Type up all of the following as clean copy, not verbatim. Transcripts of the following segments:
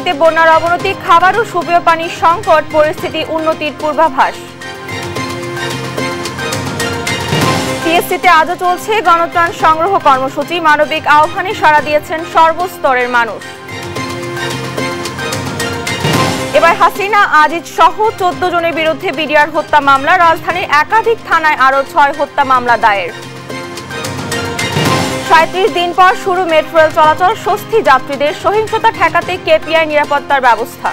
ফেনীতে বন্যার অবনতি, খাবার ও সুপেয় পানির সংকট, পরিস্থিতি উন্নতির পূর্বাভাস। টিএসসিতে আজও চলছে গণত্রাণ সংগ্রহ কর্মসূচি, মানবিক আহ্বানে সাড়া দিয়েছেন সর্বস্তরের মানুষ। এবার হাসিনা আজিজ সহ 14 জনের বিরুদ্ধে বিডিআর হত্যা মামলা, রাজধানীর একাধিক থানায় আরও 6 হত্যা মামলা দায়ের। 37 দিন পর শুরু মেট্রো রেল চলাচল, স্বস্তি যাত্রীদের, সহিংসতা ঠেকাতে কেপিআই নিরাপত্তার ব্যবস্থা।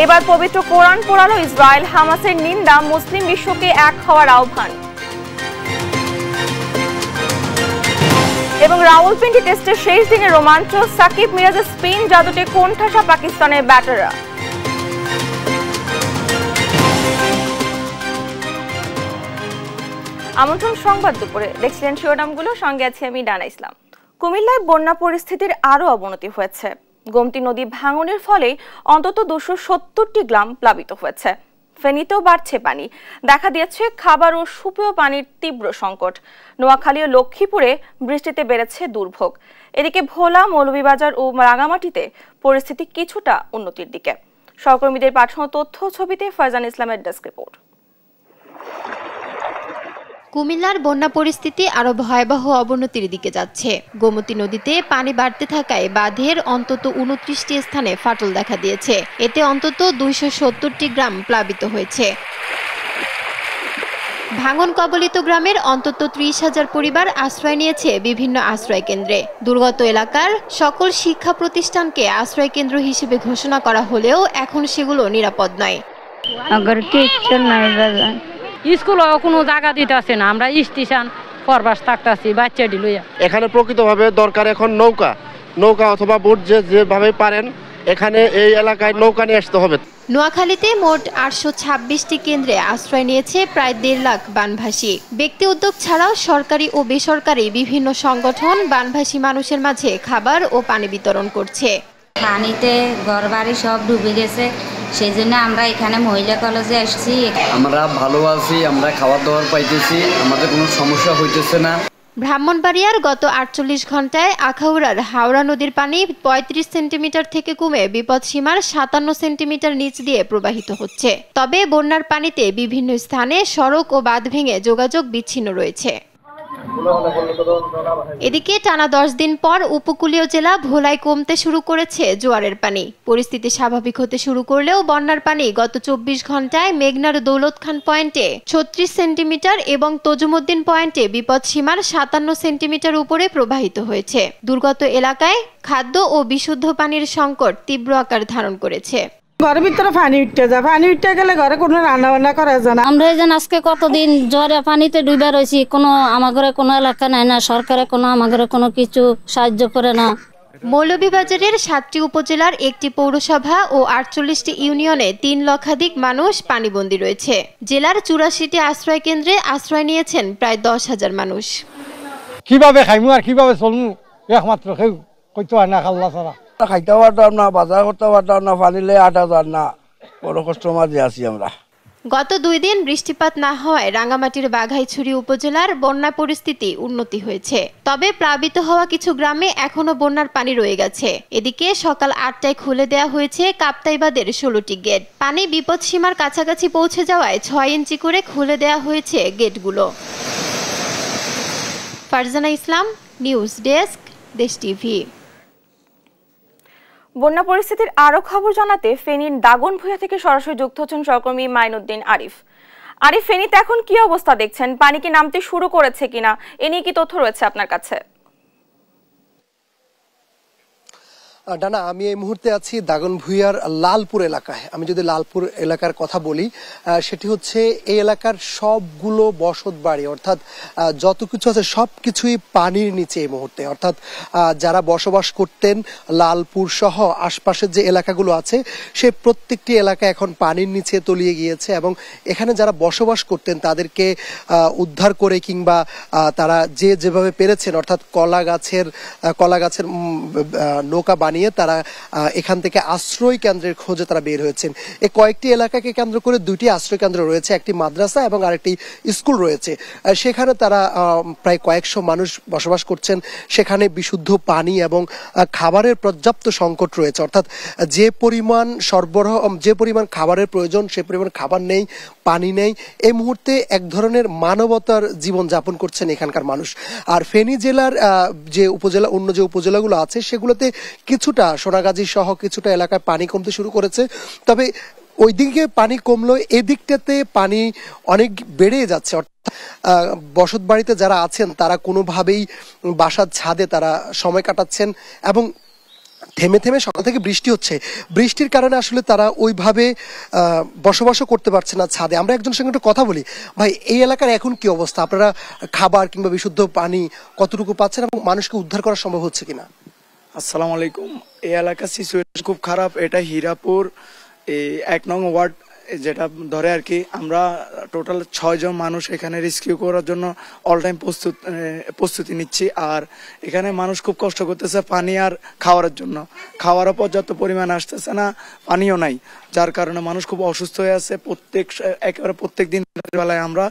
এবার পবিত্র কোরআন পোড়ালো ইসরায়েল, হামাসের নিন্দা, মুসলিম বিশ্বকে এক হওয়ার আহ্বান। এবং রাওয়ালপিন্ডি টেস্টের শেষ দিনে রোমাঞ্চ, সাকিব মিরাজের স্পিন জাদুতে কোণঠাসা পাকিস্তানের ব্যাটাররা। আমন্ত্রণ সংবাদ দুপুরে, দেখছিলেন শিরোনামগুলো, সঙ্গে আছি আমি ডানা ইসলাম। কুমিল্লায় বন্যা পরিস্থিতির আরও অবনতি হয়েছে। গোমতী নদী ভাঙনের ফলে অন্তত 270টি গ্রাম প্লাবিত হয়েছে। ফেনীতেও বাড়ছে পানি, দেখা দিয়েছে খাবার ও সুপেয় পানির তীব্র সংকট। নোয়াখালী ও লক্ষ্মীপুরে বৃষ্টিতে বেড়েছে দুর্ভোগ। এদিকে ভোলা, মৌলভীবাজার ও রাঙামাটিতে পরিস্থিতি কিছুটা উন্নতির দিকে। সহকর্মীদের পাঠানো তথ্য ছবিতে ফয়জান ইসলামের ডেস্ক রিপোর্ট। কুমিল্লার বন্যা পরিস্থিতি আরো ভয়াবহ অবনতির দিকে যাচ্ছে। গোমতী নদীতে পানি বাড়তে থাকায় বাঁধের অন্তত 29টি স্থানে ফাটল দেখা দিয়েছে। এতে অন্তত 270টি গ্রাম প্লাবিত হয়েছে। ভাঙন কবলিত গ্রামের অন্তত 30,000 পরিবার আশ্রয় নিয়েছে বিভিন্ন আশ্রয় কেন্দ্রে। দুর্গত এলাকার সকল শিক্ষা প্রতিষ্ঠানকে আশ্রয় কেন্দ্র হিসেবে ঘোষণা করা হলেও এখন সেগুলো নিরাপদ নয়। স্কুল কোনো জায়গা দিতে আসে না, আমরা স্টেশন পরবাস থাকতেছি বাচ্চাটি লইয়া। এখানে প্রকৃতভাবে দরকার এখন নৌকা অথবা বোট, যেভাবে পারেন এখানে এই এলাকায় নৌকা নিয়ে আসতে হবে। নোয়াখালীতে মোট 826টি কেন্দ্রে আশ্রয় নিয়েছে প্রায় 1.5 লাখ বানভাসী। ব্যক্তি উদ্যোগ ছাড়াও সরকারি ও বেসরকারি বিভিন্ন সংগঠন বানভাসী মানুষের মাঝে খাবার ও পানি বিতরণ করছে। পানিতে ঘরবাড়ি সব ডুবে গেছে, সেই জন্য আমরা এখানে মহিলা কলেজে আসছি। আমরা ভালো আছি, আমরা খাওয়া দাওয়ার পাইতেছি, আমাদের কোনো সমস্যা হইতেছে না। ব্রাহ্মণবাড়িয়ার গত 48 ঘন্টায় আখাউড়ার হাওড়া নদীর পানি 35 সেন্টিমিটার থেকে কমে বিপদসীমার 57 সেন্টিমিটার নিচ দিয়ে প্রবাহিত হচ্ছে। তবে বন্যার পানিতে বিভিন্ন স্থানে সড়ক ও বাঁধ ভেঙে যোগাযোগ বিচ্ছিন্ন রয়েছে। এদিকে টানা 10 দিন পর উপকূলীয় জেলা ভোলায় কমতে শুরু করেছে জোয়ারের পানি। পরিস্থিতি স্বাভাবিক হতে শুরু করলেও বন্যার পানি গত 24 ঘন্টায় মেঘনার দৌলত খান পয়েন্টে 36 সেন্টিমিটার এবং তজুমুদ্দিন পয়েন্টে বিপদসীমার 57 সেন্টিমিটার উপরে প্রবাহিত হয়েছে। দুর্গত এলাকায় খাদ্য ও বিশুদ্ধ পানির সংকট তীব্র আকার ধারণ করেছে। ঘরের ভিতরে পানি উঠতে গেলে ঘরে কোনো রান্না বান্না করা যায় না। আমরা যেন আজকে কতদিন জ্বরে পানিতে ডুবে রয়েছি, কোনো আমার ঘরে কোনো এলাকা নাই না, সরকারে কোনো আমার ঘরে কোনো কিছু সাহায্য করে না। মৌলভীবাজারের 7টি উপজেলার 1টি পৌরসভা ও 48টি ইউনিয়নে 3 লক্ষাধিক মানুষ পানিবন্দী রয়েছে। জেলার 84টি আশ্রয় কেন্দ্রে আশ্রয় নিয়েছেন প্রায় 10,000 মানুষ। কিভাবে খাইমু আর কিভাবে চলমু একমাত্র কেউ কইতে হয় না, খাল্লা ছাড়া খাইতে পারতাম না, বাজার করতে পারতাম না, পানিলে 8,000 না, বড় কষ্ট মাঝে আছি আমরা। গত 2 দিন বৃষ্টিপাত না হওয়ায় রাঙ্গামাটির বাঘাইছড়ি উপজেলার বন্যা পরিস্থিতি উন্নতি হয়েছে। তবে প্লাবিত হওয়া কিছু গ্রামে এখনো বন্যার পানি রয়ে গেছে। এদিকে সকাল 8টায় খুলে দেওয়া হয়েছে কাপ্তাই বাঁধের 16টি গেট। পানি বিপদসীমার কাছাকাছি পৌঁছে যাওয়ায় 6 ইঞ্চি করে খুলে দেওয়া হয়েছে গেটগুলো। ফারজানা ইসলাম, নিউজ ডেস্ক, দেশ টিভি। বন্যা পরিস্থিতির আরো খবর জানাতে ফেনীর দাগনভূঞা থেকে সরাসরি যুক্ত হচ্ছেন সহকর্মী মাইনুদ্দিন আরিফ। ফেনীতে এখন কি অবস্থা দেখছেন? পানি কি নামতে শুরু করেছে কিনা, এ নিয়ে কি তথ্য রয়েছে আপনার কাছে? ডানা, আমি এই মুহূর্তে আছি দাগনভূঞার লালপুর এলাকায়। আমি যদি লালপুর এলাকার কথা বলি, সেটি হচ্ছে এই এলাকার সবগুলো বসত বাড়ি, অর্থাৎ যত কিছু আছে সবকিছুই পানির নিচে এই মুহূর্তে। অর্থাৎ যারা বসবাস করতেন লালপুর সহ আশপাশের যে এলাকাগুলো আছে, সেই প্রত্যেকটি এলাকা এখন পানির নিচে তলিয়ে গিয়েছে এবং এখানে যারা বসবাস করতেন তাদেরকে উদ্ধার করে কিংবা তারা যেভাবে পেরেছেন, অর্থাৎ কলা গাছের নৌকা বানিয়ে বানিয়ে তারা এখান থেকে আশ্রয় কেন্দ্রের খোঁজে তারা বের হয়েছেন। এই কয়েকটি এলাকাকে কেন্দ্র করে 2টি আশ্রয় কেন্দ্র রয়েছে, একটি মাদ্রাসা এবং আরেকটি স্কুল রয়েছে। সেখানে তারা প্রায় কয়েকশো মানুষ বসবাস করছেন। সেখানে বিশুদ্ধ পানি এবং খাবারের পর্যাপ্ত সংকট রয়েছে, অর্থাৎ যে পরিমাণ খাবারের প্রয়োজন সে পরিমাণ খাবার নেই, পানি নেই। এই মুহূর্তে এক ধরনের মানবতার জীবন যাপন করছেন এখানকার মানুষ। আর ফেনী জেলার অন্য যে উপজেলাগুলো আছে সেগুলোতে কিছুটা, সোনাগাজী সহ কিছুটা এলাকায় পানি কমতে শুরু করেছে। তবে ওই দিকে পানি কমলো, এদিকটাতে পানি অনেক বেড়ে যাচ্ছে। অর্থাৎ বসত বাড়িতে যারা আছেন তারা কোনোভাবেই বাসার ছাদে তারা সময় কাটাচ্ছেন এবং থেমে থেমে সকাল থেকে বৃষ্টি হচ্ছে। বৃষ্টির কারণে আসলে তারা ওইভাবে বসবাসও করতে পারছে না ছাদে। আমরা একজনের সঙ্গে একটু কথা বলি। ভাই, এই এলাকার এখন কি অবস্থা? আপনারা খাবার কিংবা বিশুদ্ধ পানি কতটুকু পাচ্ছেন এবং মানুষকে উদ্ধার করা সম্ভব হচ্ছে কিনা? আসসালামু আলাইকুম। এই এলাকার সিচুয়েশন খুব খারাপ। এটা হীরাপুর 1 নং ওয়ার্ড যেটা ধরে আর কি। আমরা টোটাল 6 জন মানুষ এখানে রেস্কিউ করার জন্য অল টাইম প্রস্তুতি নিচ্ছি। আর এখানে মানুষ খুব কষ্ট করতেছে পানি আর খাওয়ার জন্য। খাওয়ারও পর্যাপ্ত পরিমাণ আসতেছে না, পানিও নাই, যার কারণে মানুষ খুব অসুস্থ হয়ে আছে। প্রত্যেক দিন বেলায় আমরা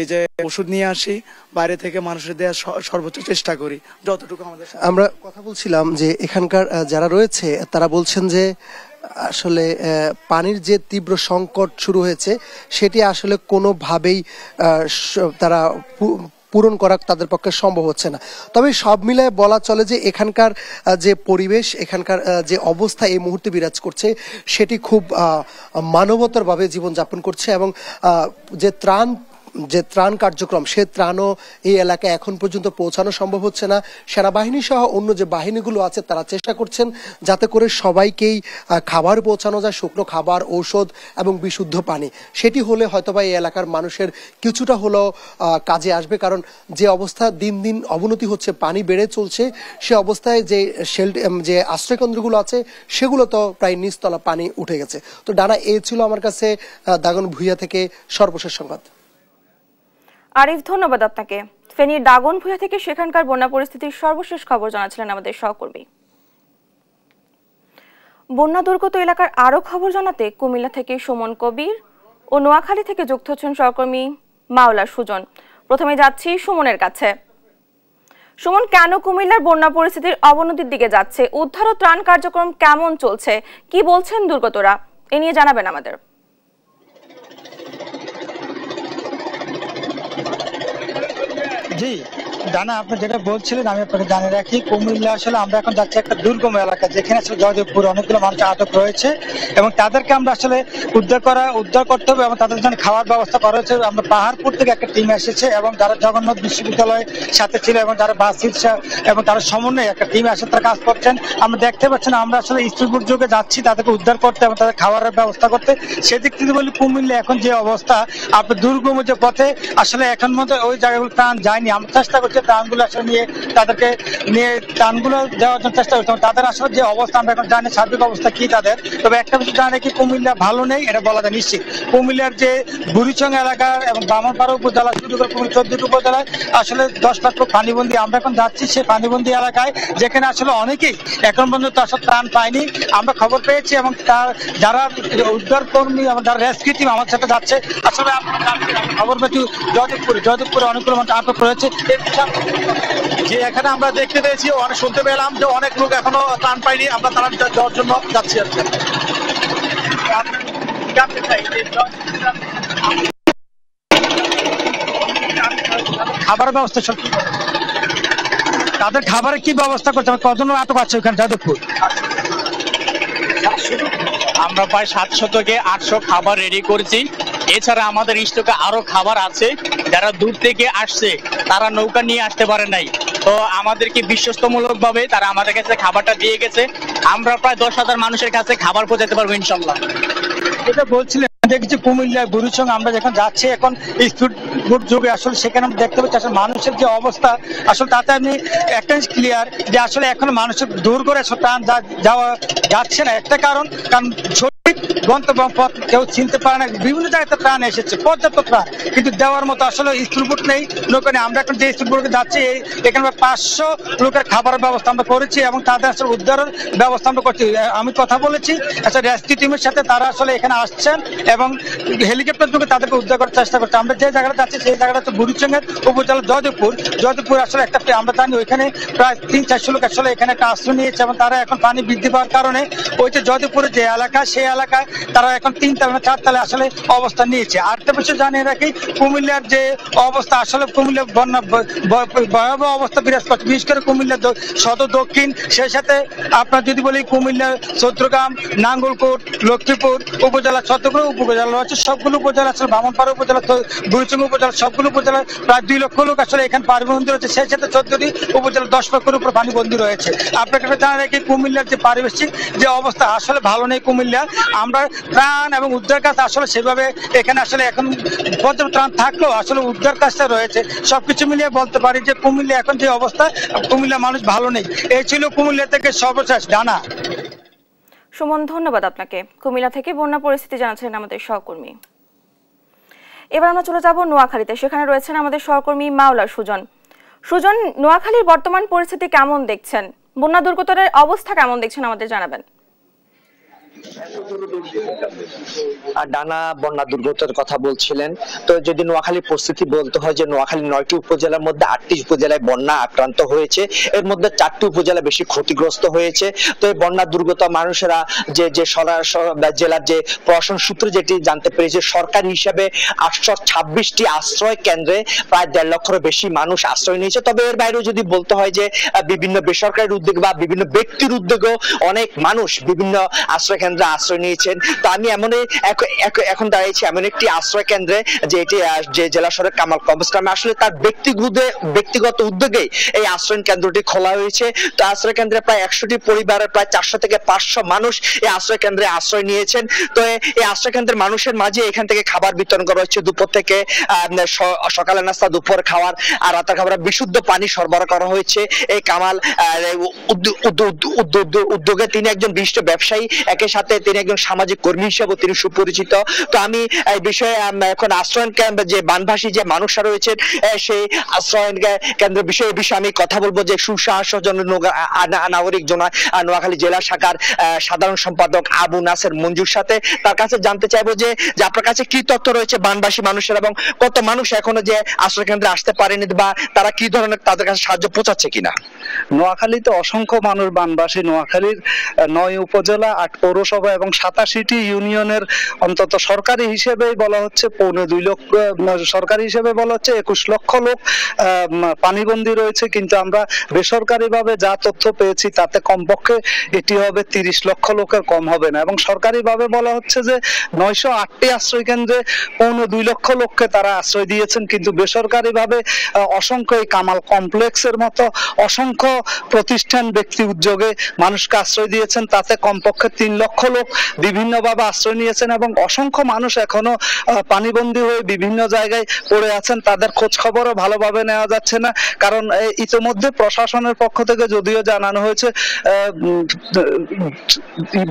এই যে ওষুধ নিয়ে আসি বাইরে থেকে, মানুষের দেওয়ার সর্বোচ্চ চেষ্টা করি যতটুকু আমাদের। আমরা কথা বলছিলাম যে এখানকার যারা রয়েছে তারা বলছেন যে আসলে পানির যে তীব্র সংকট শুরু হয়েছে সেটি আসলে কোনোভাবেই তারা পূরণ করা তাদের পক্ষে সম্ভব হচ্ছে না। তবে সব মিলায় বলা চলে যে এখানকার যে পরিবেশ, এখানকার যে অবস্থা এই মুহূর্তে বিরাজ করছে সেটি খুব মানবতারভাবে জীবনযাপন করছে এবং যে ত্রাণ কার্যক্রম, সে ত্রাণও এই এলাকায় এখন পর্যন্ত পৌঁছানো সম্ভব হচ্ছে না। সেনাবাহিনী সহ অন্য যে বাহিনীগুলো আছে তারা চেষ্টা করছেন যাতে করে সবাইকেই খাবার পৌঁছানো যায়, শুকনো খাবার, ঔষধ এবং বিশুদ্ধ পানি। সেটি হলে হয়তোবা এই এলাকার মানুষের কিছুটা হলেও কাজে আসবে। কারণ যে অবস্থা দিন দিন অবনতি হচ্ছে, পানি বেড়ে চলছে, সে অবস্থায় যে আশ্রয়কেন্দ্রগুলো আছে সেগুলো তো প্রায় নিচতলা পানি উঠে গেছে। তো ডানা, এ ছিল আমার কাছে দাগনভূঞা থেকে সর্বশেষ সংবাদ। আরিফ, ধন্যবাদ আপনাকে। ফেনীর দাগনভূঞা থেকে সেখানকার বন্যা পরিস্থিতির সর্বশেষ খবর জানাচ্ছিলেন আমাদের সহকর্মী। বন্যা দুর্গত এলাকার আরো খবর জানাতে কুমিল্লা থেকে সুমন কবির ও নোয়াখালী থেকে যুক্ত হচ্ছেন সহকর্মী মাওলা সুজন। প্রথমে যাচ্ছি সুমনের কাছে। সুমন, কেন কুমিল্লার বন্যা পরিস্থিতির অবনতির দিকে যাচ্ছে? উদ্ধার ও ত্রাণ কার্যক্রম কেমন চলছে? কি বলছেন দুর্গতরা? এ নিয়ে জানাবেন আমাদের। জি ডানা, আপনি যেটা বলছিলেন আমি আপনাকে জানিয়ে রাখি, কুমিল্লা আসলে আমরা এখন যাচ্ছি একটা দুর্গম এলাকা যেখানে আসলে জয়দেবপুর অনেকগুলো মানুষ আটক রয়েছে এবং তাদেরকে আমরা আসলে উদ্ধার করতে হবে এবং তাদের জন্য খাওয়ার ব্যবস্থা করা হয়েছে। আমরা পাহাড়পুর থেকে একটা টিম এসেছে এবং যারা জগন্নাথ বিশ্ববিদ্যালয়ের সাথে ছিল এবং যারা বাসির এবং তারা সমন্বয়ে একটা টিম এসে তারা কাজ করছেন। আমরা দেখতে পাচ্ছেন আমরা আসলে স্ত্রীপুর যুগে যাচ্ছি তাদেরকে উদ্ধার করতে এবং তাদের খাবারের ব্যবস্থা করতে। সেদিক থেকে বলি কুমিল্লা এখন যে অবস্থা, আপনি দুর্গম যে পথে আসলে এখন মধ্যে ওই জায়গাগুলো ত্রাণ যায়নি। আমরা চেষ্টা করছি ত্রাণগুলো আসলে তাদেরকে নিয়ে ত্রাণগুলো দেওয়ার জন্য চেষ্টা করছি। তাদের আসলে যে অবস্থা আমরা এখন জানি সার্বিক অবস্থা কি তাদের। তবে একটা বিষয় জানি কি, কুমিল্লা ভালো নেই এটা বলা যায় নিশ্চিত। কুমিল্লার যে বুড়িচং এলাকা এবং ব্রাহ্মণপাড়া উপজেলা শুরু করে কুমিল্লা 14টি উপজেলায় আসলে 10 লক্ষ পানিবন্দী। আমরা এখন যাচ্ছি সেই পানিবন্দী এলাকায় যেখানে আসলে অনেকেই এখন পর্যন্ত আসলে ত্রাণ পায়নি। আমরা খবর পেয়েছি এবং যারা উদ্ধার কর্মী এবং যারা রেস্কিউ টিম আমার সাথে যাচ্ছে। আসলে খবর পেয়েছি জয়দেবপুরে অনেকগুলো মানুষ আটক রয়েছে। যে এখানে আমরা দেখতে পেয়েছি, অনেক শুনতে পেলাম যে অনেক লোক এখনো ত্রাণ পায়নি। আমরা ত্রাণ দেওয়ার জন্য যাচ্ছি আর কি। খাবারের ব্যবস্থা সব তাদের খাবারের কি ব্যবস্থা করতে হবে? কজন আটক আছে ওখানে জয়দেবপুর? আমরা প্রায় 700 থেকে 800 খাবার রেডি করেছি। এছাড়া আমাদের স্টকে আরো খাবার আছে। যারা দূর থেকে আসছে তারা নৌকা নিয়ে আসতে পারে নাই, তো আমাদেরকে বিশ্বস্তমূলক ভাবে তারা আমাদের কাছে খাবারটা দিয়ে গেছে। আমরা প্রায় 10,000 মানুষের কাছে খাবার পৌঁছাতে পারবো ইনশাল্লাহ। যেটা বলছিলেন দেখছি কুমিল্লা বুড়িচং আমরা যখন যাচ্ছি এখন স্পিড যুগে আসলে সেখানে আমরা দেখতে পাচ্ছি আসলে মানুষের যে অবস্থা, আসলে তাতে আমি একটা ক্লিয়ার যে আসলে এখন মানুষের দূর করে ত্রাণ যাওয়া যাচ্ছে না। একটা কারণ গন্তব্য পথ কেউ চিনতে পারে না, বিভিন্ন জায়গাতে প্রাণ এসেছে, পর্যাপ্ত প্রাণ, কিন্তু দেওয়ার মতো আসলে স্কুলবোট নেই, নৌকা নেই। আমরা এখন যে স্কুলবোটে যাচ্ছি এখানে 500 লোকের খাবারের ব্যবস্থা আমরা করেছি এবং তাদের আসলে উদ্ধারের ব্যবস্থা আমরা করছি। আমি কথা বলেছি আচ্ছা রেস্কিউ টিমের সাথে, তারা আসলে এখানে আসছেন এবং হেলিকপ্টার যোগে তাদেরকে উদ্ধার করার চেষ্টা করছে। আমরা যে জায়গাটা যাচ্ছি সেই জায়গাটা হচ্ছে বুড়িচঙ্গের উপজেলা জয়দেবপুর আসলে একটা আমরা জানি ওইখানে প্রায় 300-400 লোক আসলে এখানে একটা আশ্রয় নিয়েছে এবং তারা এখন পানি বৃদ্ধি পাওয়ার কারণে ওই যে জয়দেবপুরের যে এলাকা সেই এলাকায় তারা এখন 3 তলা 4 তলায় আসলে অবস্থান নিয়েছে। আরেকটা বিষয় জানিয়ে রাখি, কুমিল্লার যে অবস্থা আসলে কুমিল্লা বন্যা ভয়াবহ অবস্থা বিরাজ করছে, বিশেষ করে কুমিল্লা সদর দক্ষিণ, সেই সাথে আপনার যদি বলি কুমিল্লা চৌদ্দগ্রাম, নাঙ্গলকোট, লক্ষ্মীপুর উপজেলা, চট্টগ্রাম উপজেলা রয়েছে, সবগুলো উপজেলা আসলে ব্রাহ্মণপাড়া উপজেলা, বুড়িচঙ্গি উপজেলা, সবগুলো উপজেলা প্রায় 2 লক্ষ লোক আসলে এখানে পানিবন্দী রয়েছে। সেই সাথে 14টি উপজেলা 10 লক্ষের উপর পানিবন্দী রয়েছে। আপনাকে জানা রাখি কুমিল্লার যে পারিবেশিক যে অবস্থা আসলে ভালো নেই কুমিল্লা। আমরা ত্রাণ এবং উদ্ধার কাজ আসলে সেভাবে এখানে আসলে এখন পর্যাপ্ত ত্রাণ থাকলেও আসলে উদ্ধার কাজটা রয়েছে। সবকিছু মিলিয়ে বলতে পারি যে কুমিল্লা এখন যে অবস্থা, কুমিল্লা মানুষ ভালো নেই। এই ছিল কুমিল্লা থেকে সর্বশেষ ডানা। সুমন, ধন্যবাদ আপনাকে। কুমিল্লা থেকে বন্যা পরিস্থিতি জানাচ্ছেন আমাদের সহকর্মী। এবার আমরা চলে যাব নোয়াখালীতে, সেখানে রয়েছেন আমাদের সহকর্মী মাওলা সুজন। সুজন, নোয়াখালীর বর্তমান পরিস্থিতি কেমন দেখছেন? বন্যা দুর্গতের অবস্থা কেমন দেখছেন আমাদের জানাবেন। ডানা বন্যা দুর্গতের কথা বলছিলেন, তো যদি নোয়াখালীর পরিস্থিতি বলতে হয় যে নোয়াখালী 9টি উপজেলার মধ্যে 8টি উপজেলায় বন্যা আক্রান্ত হয়েছে, এর মধ্যে 4টি উপজেলা বেশি ক্ষতিগ্রস্ত হয়েছে। তো এই বন্যা দুর্গত মানুষেরা যে জেলার যে প্রশাসন সূত্রে যেটি জানতে পেরেছে, সরকারি হিসাবে 826টি আশ্রয় কেন্দ্রে প্রায় 1.5 লক্ষের বেশি মানুষ আশ্রয় নিয়েছে। তবে এর বাইরেও যদি বলতে হয় যে বিভিন্ন বেসরকারি উদ্যোগ বা বিভিন্ন ব্যক্তির উদ্যোগেও অনেক মানুষ বিভিন্ন আশ্রয় কেন্দ্রে আশ্রয় নিয়েছেন। তো আমি এখন দাঁড়িয়েছি এমন একটি আশ্রয় কেন্দ্রে যে এটি যে জেলা শহরের কামাল কমপ্লেক্স গ্রামে আসলে তার ব্যক্তিগত উদ্যোগে এই আশ্রয় কেন্দ্রটি খোলা হয়েছে। তো আশ্রয় কেন্দ্রে প্রায় 100টি পরিবারের প্রায় 400 থেকে 500 মানুষ এই আশ্রয় কেন্দ্রে আশ্রয় নিয়েছেন। তো এই আশ্রয় কেন্দ্রের মানুষের মাঝে এখান থেকে খাবার বিতরণ করা হচ্ছে, দুপুর থেকে সকালে নাস্তা, দুপুর খাবার আর রাতের খাবার, বিশুদ্ধ পানি সরবরাহ করা হয়েছে। এই কামাল উদ্যোগে তিনি একজন বিশিষ্ট ব্যবসায়ী, একই সাথে তিনি একজন সামাজিক কর্মী হিসেবে তিনি সুপরিচিত। তো আমি এই বিষয়ে এখন আশ্রয় কেন্দ্র যে বানভাসী যে মানুষরা রয়েছেন সেই আশ্রয় কেন্দ্রের বিষয়ে আমি কথা বলবো যে সুসাহসজনক নাগরিক নোয়াখালী জেলা শাখার সাধারণ সম্পাদক আবু নাসের মঞ্জুর সাথে, তার কাছে জানতে চাইবো যে আপনার কাছে কি তথ্য রয়েছে বানভাসী মানুষের এবং কত মানুষ এখনো যে আশ্রয় কেন্দ্রে আসতে পারেনি বা তারা কি ধরনের তাদের কাছে সাহায্য পৌঁছাচ্ছে কিনা। নোয়াখালীতে অসংখ্য মানুষ বানবাসী। নোয়াখালীর 9 উপজেলা, 8 পৌরসভা এবং 87টি ইউনিয়নের অন্তত সরকারি হিসেবেই বলা হচ্ছে 2.25 লক্ষ, সরকারি হিসেবে বলা হচ্ছে 21 লক্ষ লোক পানিবন্দী রয়েছে। কিন্তু আমরা বেসরকারিভাবে যা তথ্য পেয়েছি তাতে কমপক্ষে এটি হবে 30 লক্ষ লোকের কম হবে না। এবং সরকারিভাবে বলা হচ্ছে যে 908টি আশ্রয় কেন্দ্রে 2.25 লক্ষ লোককে তারা আশ্রয় দিয়েছেন। কিন্তু বেসরকারিভাবে অসংখ্য এই কামাল কমপ্লেক্সের মতো অসংখ্য প্রতিষ্ঠান ব্যক্তি উদ্যোগে মানুষকে আশ্রয় দিয়েছেন, তাতে কমপক্ষে 3 লক্ষ লোক বিভিন্নভাবে আশ্রয় নিয়েছেন এবং অসংখ্য মানুষ এখনো পানিবন্দী হয়ে বিভিন্ন জায়গায় পড়ে আছেন। তাদের খোঁজ খবরও ভালোভাবে নেওয়া যাচ্ছে না, কারণ ইতিমধ্যে প্রশাসনের পক্ষ থেকে যদিও জানানো হয়েছে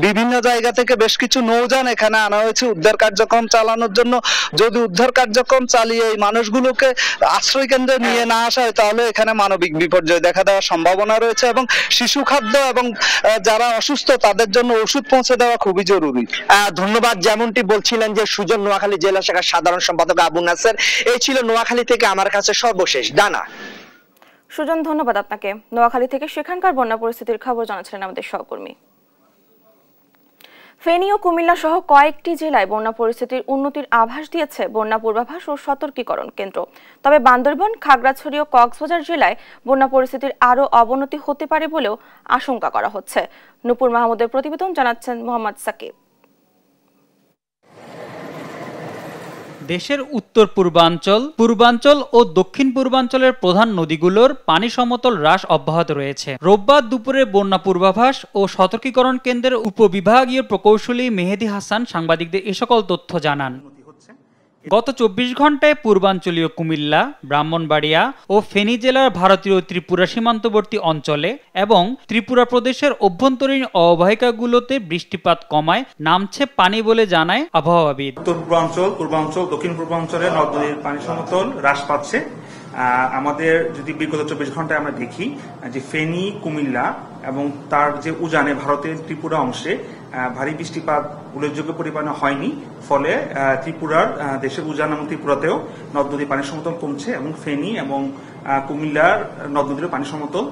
বিভিন্ন জায়গা থেকে বেশ কিছু নৌযান এখানে আনা হয়েছে উদ্ধার কার্যক্রম চালানোর জন্য। যদি উদ্ধার কার্যক্রম চালিয়ে এই মানুষগুলোকে আশ্রয় কেন্দ্রে নিয়ে না আসা হয় তাহলে এখানে মানবিক বিপর্যয় দেখা দেওয়ার সম্ভাবনা রয়েছে এবং শিশু খাদ্য এবং যারা অসুস্থ তাদের জন্য ওষুধ পৌঁছে দেওয়া খুবই জরুরি। ধন্যবাদ। যেমনটি বলছিলেন যে সুজন, নোয়াখালী জেলা শাখার সাধারণ সম্পাদক আবু নাসের। এই ছিল নোয়াখালী থেকে আমার কাছে সর্বশেষ ডানা। সুজন, ধন্যবাদ আপনাকে। নোয়াখালী থেকে সেখানকার বন্যা পরিস্থিতির খবর জানাচ্ছিলেন আমাদের সহকর্মী। ফেনী ও কুমিল্লা সহ কয়েকটি জেলায় বন্যা পরিস্থিতির উন্নতির আভাস দিয়েছে বন্যা পূর্বাভাস ও সতর্কীকরণ কেন্দ্র। তবে বান্দরবান, খাগড়াছড়ি ও কক্সবাজার জেলায় বন্যা পরিস্থিতির আরও অবনতি হতে পারে বলেও আশঙ্কা করা হচ্ছে। নূপুর মাহমুদের প্রতিবেদন জানাচ্ছেন মোহাম্মদ সাকিব। দেশের উত্তর পূর্বাঞ্চল ও দক্ষিণ পূর্বাঞ্চলের প্রধান নদীগুলোর পানি সমতল হ্রাস অব্যাহত রয়েছে। রোববার দুপুরে বন্যা পূর্বাভাস ও সতর্কীকরণ কেন্দ্রের উপবিভাগীয় প্রকৌশলী মেহেদি হাসান সাংবাদিকদের এ সকল তথ্য জানান। গত ২৪ ঘন্টায় পূর্বাঞ্চলীয় কুমিল্লা, ব্রাহ্মণবাড়িয়া ও ফেনী জেলার ভারতীয় ত্রিপুরা সীমান্তবর্তী অঞ্চলে এবং ত্রিপুরা প্রদেশের অভ্যন্তরীণ অববাহিকাগুলোতে বৃষ্টিপাত কমায় নামছে পানি বলে জানায় আবহাওয়াবিদ। উত্তর পূর্বাঞ্চল, দক্ষিণ পূর্বাঞ্চলে নদ নদীর পানি সমতল হ্রাস পাচ্ছে। আমাদের যদি বিগত ২৪ ঘন্টায় আমরা দেখি যে ফেনী, কুমিল্লা এবং তার যে উজানে ভারতের ত্রিপুরা অংশে ভারী বৃষ্টিপাত উল্লেখযোগ্য পরিমাণে হয়নি, ফলে ত্রিপুরার দেশের উজান এবং ত্রিপুরাতেও নদ নদীর পানি সমতল কমছে এবং ফেনী এবং কুমিল্লার নদ নদীর পানি সমতল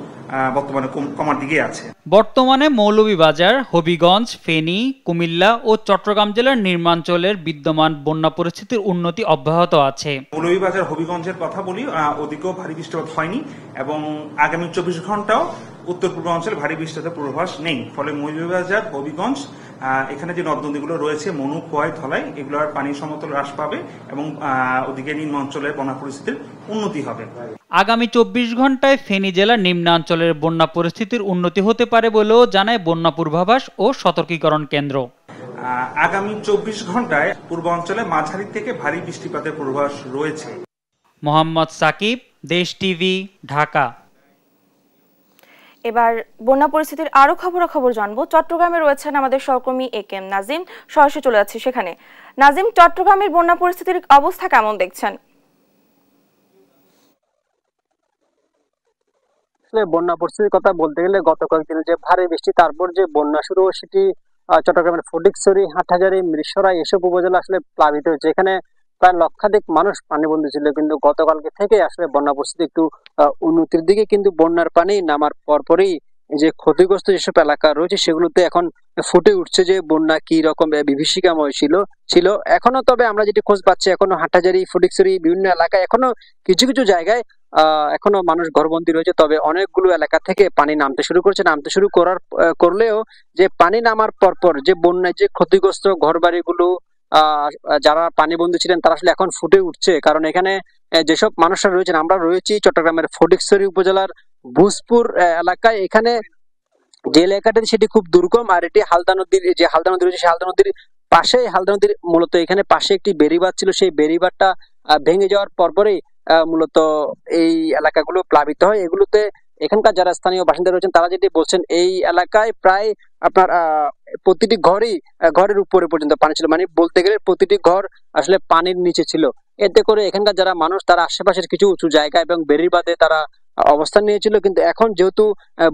বর্তমানে কমার দিকে আছে। বর্তমানে মৌলভীবাজার, হবিগঞ্জ, ফেনী, কুমিল্লা ও চট্টগ্রাম জেলার নিম্নাঞ্চলের বিদ্যমান বন্যা পরিস্থিতির উন্নতি অব্যাহত আছে। মৌলভীবাজার, হবিগঞ্জের কথা বলি, ওদিকেও ভারী বৃষ্টিপাত হয়নি এবং আগামী ২৪ ঘন্টাও উত্তর পূর্বাঞ্চলে ভারী বৃষ্টিপাতের পূর্বাভাস নেই। ফলে মৌলভীবাজার, হবিগঞ্জ এখানে যে নদ নদীগুলো রয়েছে মনু, খোয়াই, ধলাই, এগুলোর পানি সমতল হ্রাস পাবে এবং ওদিকে নিম্নাঞ্চলের বন্যা পরিস্থিতির উন্নতি হবে। আগামী ২৪ ঘন্টায় ফেনী জেলার নিম্নাঞ্চলের বন্যা পরিস্থিতির উন্নতি হতে পারে বলেও জানায় বন্যা পূর্বাভাস ও সতর্কীকরণ কেন্দ্র। আগামী ২৪ ঘন্টায় পূর্বাঞ্চলে মাঝারি থেকে ভারী বৃষ্টিপাতের পূর্বাভাস রয়েছে। মোহাম্মদ সাকিব, দেশ টিভি, ঢাকা। এবার বন্যা পরিস্থিতির আরো খবরাখবর জানবো। চট্টগ্রামে রয়েছেন আমাদের সহকর্মী একেএম নাজিম, সরাসরি চলে যাচ্ছি সেখানে। নাজিম, চট্টগ্রামের বন্যা পরিস্থিতির অবস্থা কেমন দেখছেন? বন্যা পরিস্থিতির কথা বলতে গেলে গত কয়েকদিনে যে ভারী বৃষ্টি, তারপর যে বন্যা শুরু, সেটি চট্টগ্রামের ফটিকছড়ি, হাটহাজারী, মিরসরাই এসব উপজেলা আসলে প্লাবিত হয়েছে। এখানে প্রায় লক্ষাধিক মানুষ পানিবন্দী ছিল, কিন্তু গতকালকে থেকে আসলে বন্যা পরিস্থিতি একটু উন্নতির দিকে। কিন্তু বন্যার পানি নামার পরপরই যে ক্ষতিগ্রস্ত যেসব এলাকা রয়েছে সেগুলোতে এখন ফুটে উঠছে যে বন্যা কি রকম বিভীষিকাময় ছিল এখনো। তবে আমরা যেটি খোঁজ পাচ্ছি, এখনো হাটহাজারী, ফটিকছড়ি বিভিন্ন এলাকায় এখনো কিছু কিছু জায়গায় এখনো মানুষ ঘরবন্দি রয়েছে। তবে অনেকগুলো এলাকা থেকে পানি নামতে শুরু করলেও যে পানি নামার পরপর যে বন্যায় যে ক্ষতিগ্রস্ত ঘরবাড়িগুলো, যারা পানিবন্দী ছিলেন তারা আসলে এখন ফুটে উঠছে। কারণ এখানে যেসব মানুষরা রয়েছেন, আমরা রয়েছি চট্টগ্রামের ফটিকছড়ি উপজেলার ভুজপুর এলাকায়। এখানে যে এলাকাটি সেটি খুব দুর্গম, আর এটি হালদা নদীর রয়েছে, সেই হালদা নদীর পাশে, হালদা নদীর মূলত এখানে পাশে একটি বেড়িবাঁধ ছিল, সেই বেড়িবাঁধটা ভেঙে যাওয়ার পরপরই মূলত এই এলাকাগুলো প্লাবিত হয়। এগুলোতে এখানকার যারা স্থানীয় বাসিন্দা রয়েছেন তারা যেটি বলছেন, এই এলাকায় প্রায় আপনার প্রতিটি ঘরের উপরে পর্যন্ত পানি ছিল, মানে বলতে গেলে প্রতিটি ঘর আসলে পানির নিচে ছিল। এতে করে এখানকার যারা মানুষ তারা আশেপাশের কিছু উঁচু জায়গা এবং বেড়ির বাঁধে তারা অবস্থান নিয়েছিল। কিন্তু এখন যেহেতু